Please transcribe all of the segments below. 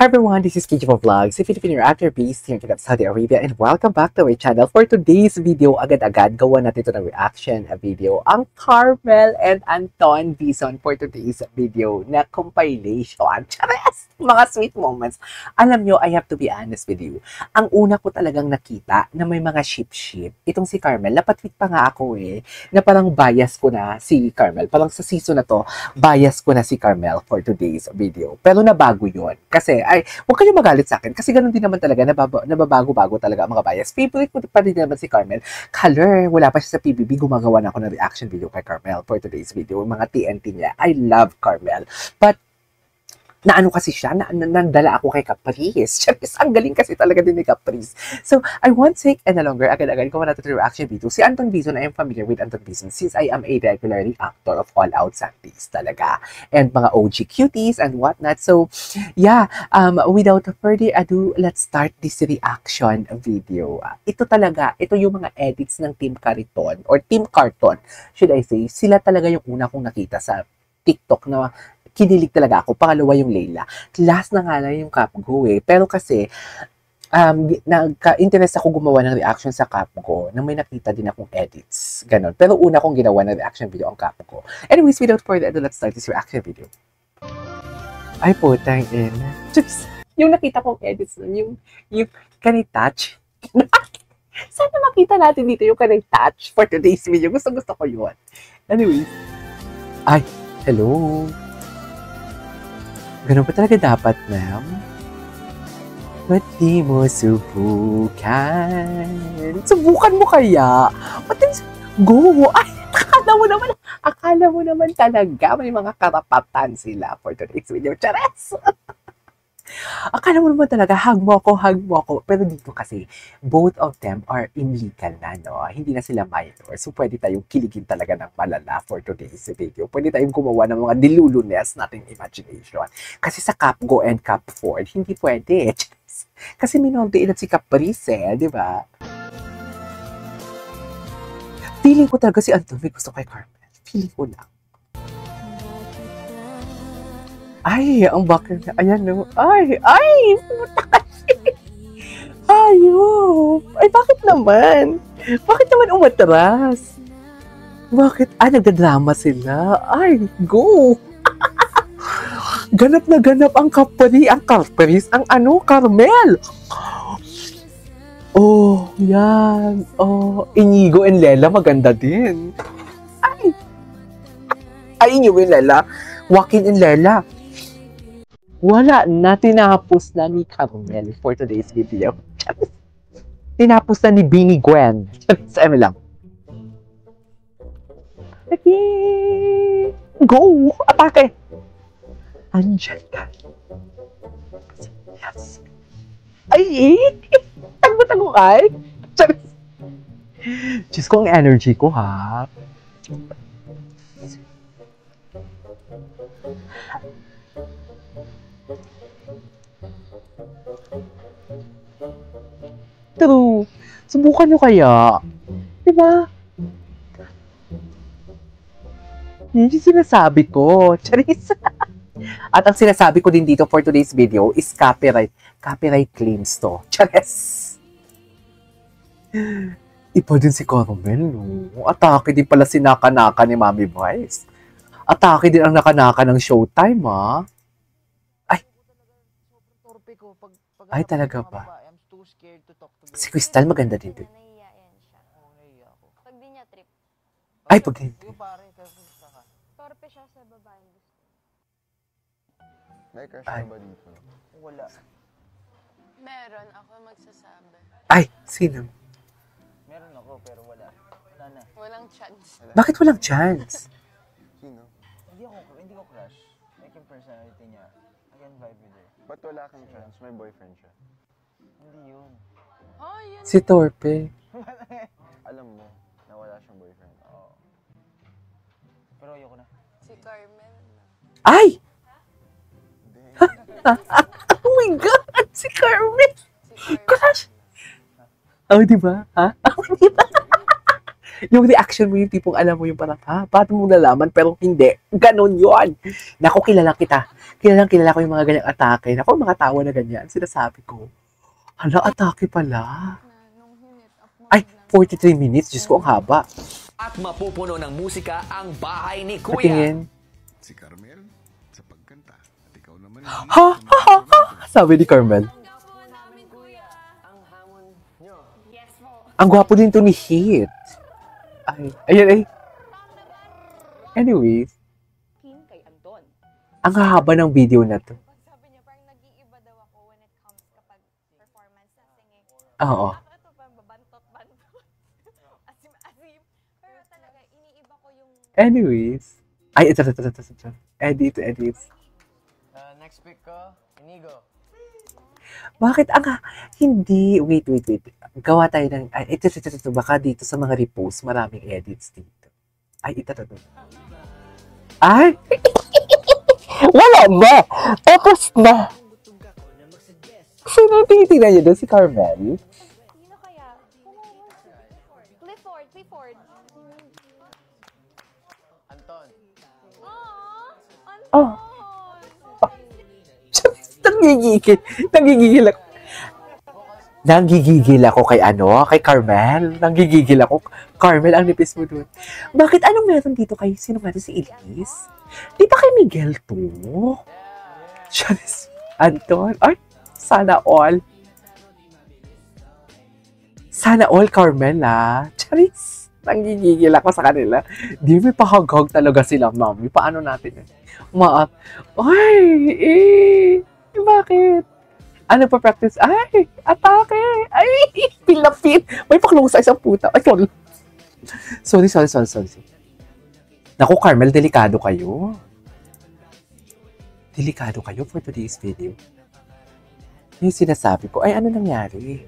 Hi everyone, this is Kijivo Vlogs, a Filipino actor based here in Saudi Arabia, and welcome back to my channel. For today's video, agad-agad gawa natin ito ng reaction video. Ang Carmel and Anton Dizon for today's video na compilation. Chares! Mga sweet moments. Alam nyo, I have to be honest with you. Ang una ko talagang nakita na may mga ship-ship, itong si Carmel, napatweet pa nga ako na parang bias ko na si Carmel. Parang sa season na to, bias ko na si Carmel for today's video. Pero nabago yon kasi huwag kayong magalit sa akin kasi ganun din naman talaga, nababago-bago talaga ang mga bias. Favorite ko pa rin naman si Carmel. Color, wala pa siya sa PBB, gumagawa na ako ng reaction video kay Carmel for today's video. Mga TNT niya. I love Carmel. But, naano kasi siya, nandala ako kay Caprice. Siyempre, ang galing kasi talaga din ni Caprice. So, I won't take any longer. Agad-agad ko natin yung reaction video. Si Anton Dizon, I am familiar with Anton Dizon since I am a regular actor of All Out Sundays talaga. And mga OG cuties and whatnot. So, yeah, without further ado, let's start this reaction video. Ito talaga, ito yung mga edits ng Team Carton or Team Carton, should I say. Sila talaga yung una kong nakita sa TikTok na kinilig talaga ako. Pangalawa yung Layla. Last na nga lang yung Capgo Pero kasi, nagka-interest ako gumawa ng reaction sa Capgo na may nakita din akong edits. Ganon. Pero una kong ginawa ng reaction video ang Capgo. Anyways, without further ado, let's start this reaction video. Ay, putang ina. Yung nakita kong edits nun, yung kanitouch. Sana makita natin dito yung kanitouch for today's video. Gusto ko yun. Anyways. Ay, hello. Ganun pa talaga dapat, ma'am? Ba't di mo subukan? Subukan mo kaya? Go! Ay, akala mo naman talaga may mga karapatan sila for today's video. Chares! Akala mo naman talaga, hug mo ako. Pero dito kasi, both of them are in legal na, no? Hindi na sila minor. So, pwede tayong kiligin talaga ng malala for today's video. Pwede tayong gumawa ng mga dilulunes nating imagination. Kasi sa Capgo and Capford, hindi pwede. Kasi minondiin at si Caprice, di ba? Feeling ko talaga si Anton may gusto kay Carmel. Feeling ko lang. Ay, ang bakit. Ayan, no. Ay, puta kasi. Ayop. Ay, bakit naman? Bakit naman umatras? Bakit? Ay, nagdadrama sila. Ay, go. Ganap na ganap ang Caprice, ang Carmel. Oh, yan. Oh, Inigo and Lela, maganda din. Ay, Inigo and Lela. Joaquin and Lela. Wala na, tinapos na ni Carmel for today's video. Tinapos na ni Bini Gwen. Sa lang. Okay. Go! Atake! Andiyan ka. Yes. Ay, tago ay. Diyos ko, ang energy ko, ha? True. Subukan nyo kaya. Diba? Yan yung sinasabi ko. Charis. At ang sinasabi ko din dito for today's video is copyright. Copyright claims to. Charis. Iba din si Carmel, no? Atake din pala si Naka-Naka ni Mami Vice. Atake din ang Naka-Naka ng Showtime, ha? Ay, talaga ba? Si Crystal maganda din. Pag di niya trip. Ay, pag di. Torpe siya sa babae. May crush ka ba dito? Wala. Meron ako magsasabi. Ay, sino? Meron ako pero wala. Wala na. Walang chance. Bakit walang chance? Sino? Hindi ko crush. Like yung personality niya. I can vibe with her. Ba't wala kang chance? May boyfriend siya. Hindi yun. Oh, yun. Si Torpe. Alam mo na wala siyang boyfriend. Oo. Pero ayoko na. Si Carmel. Ay! Hindi. Oh my God! Si Carmen! Si Carmel. Crush! Oh, di ba? Ha? Oh, di ba? Yung reaction mo, yung tipong alam mo yung parang, ha? Paano mo nalaman? Pero hindi. Ganon yun. Naku, kilala kita. Kilala ko yung mga ganyang atake. Naku, mga tawa na ganyan. Sinasabi ko, hala, atake pala. Na nung hinit up mo Ay, biglang- 43 minutes. Diyos ko, ang haba. At mapupuno ng musika ang bahay ni Kuya. Patingin. Si Carmel sa pagkanta. At ikaw naman Ha? Ha? Ha? Ha? Sabi ni Carmel. Ang gwapo din to ni Hit. Ay, ayan ay. Anyways, Kay Anton. ang haba ng video na to. Sabi niya, parang nag-iiba daw ako when it comes kapag performance sa singing. Oo. Ito parang babantot-bantot. Asim. Pero talaga, iniiba ko yung... Anyways. Ay, ito. Edit. Next pick ko, Inigo. Bakit hindi, wait. Gawa tayo ng, ay, ito, baka dito sa mga repost, maraming edits dito. Ay, ito. Ay! Wala na! Tapos na! Sino yung tinitingnan niyo doon? Si Carmel? Sino kaya? Clifford. Anton. Aww! Oh. Nanggigigil ako kay kay Carmel. Nanggigigil ako. Carmel, ang nipis mo doon. Bakit anong meron dito kay, sino nga si Elise? Di ba kay Miguel to? Charis. Anton? Ay, sana all. Sana all, Carmel, Charis. Nanggigigil ako sa kanila. Di may pahagag talaga sila, mami. Paano natin? Ay, bakit? Ano pa practice? Ay, atake! Ay, pilapit! May paklong sa isang puta. Ay, sorry. Sorry. Naku, Carmel, delikado kayo. Delikado kayo for today's video. Yung sinasabi ko, ay, ano nangyari?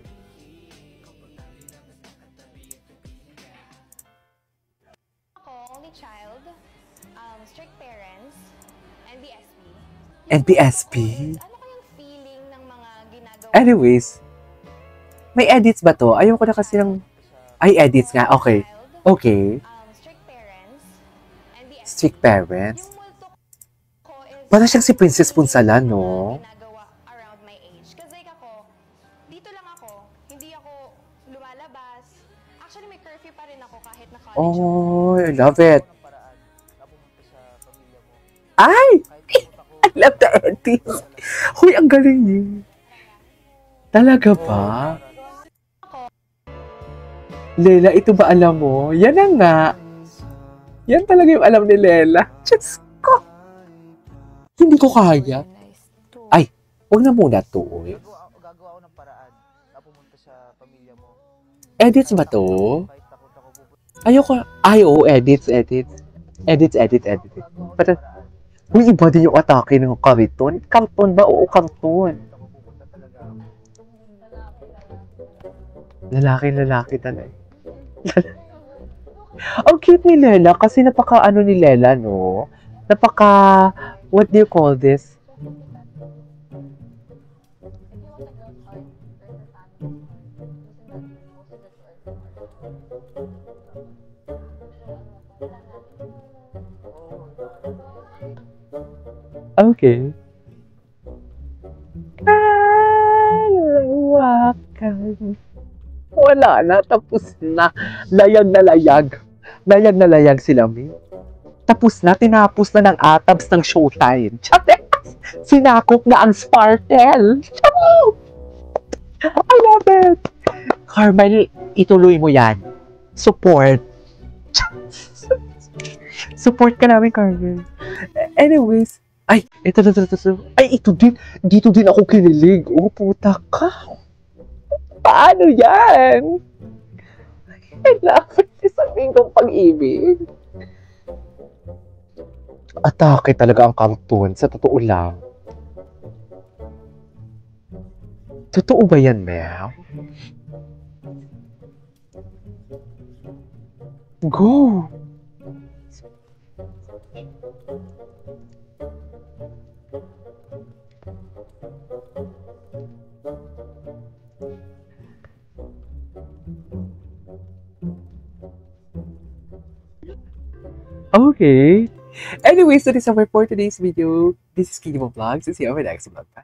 Ako, only child, strict parents, NBSP. NBSP? Ano kayang feeling ng mga ginagawa? Anyways, may edits ba to? Ayoko na kasi ng... Ay, edits nga. Okay. Okay. Strict parents, NBSP. Strict parents. Yung multo ko is... Parang siyang si Princess Punsalan, no? Ginagawa around my age. Kasi ako, dito lang ako, hindi ako lumalabas. Actually, may curfew pa rin ako kahit na college ako. Oh, I love it. Paraan na pumunta sa pamilya mo. Ay! Kahit pumunta ko, I love the edits. Huy, ang galing niya. Talaga ba? Lela, ito ba alam mo? Yan na nga. Yan talaga yung alam ni Lela. Diyos ko. Hindi ko kaya. Ay, huwag na muna to. gagawa ko ng paraan na pumunta sa pamilya mo. Edits ba to? Kahit takot ako pupunta. Ayoko. Ay, oo, edits. Pero, huy, iba din yung atake ng karton. Karton ba? Oo, karton. Lalaki talaga. Ang cute ni Lela kasi napaka-ano ni Lela, no? What do you call this? Okay. Kalawakan. Wala na, tapos na. Layag na layag sila, May. Tapos na, tinapos na ng atabs ng showtime. Sinakop na ang Spartel. I love it. Carmel, ituloy mo yan. Support. Support ka namin, Carmel. Anyways, ay, ito. Ay, ito din. Dito din ako kinilig. Oh, puta ka. Paano yan? Kailangan sabihin kong pag-ibig. Atake talaga ang cartoon. Sa totoo lang. Totoo ba yan, Mel? Go! Okay. Anyways, that is our for today's video. This is Kidimo Vlogs. See you on my next vlog. Bye.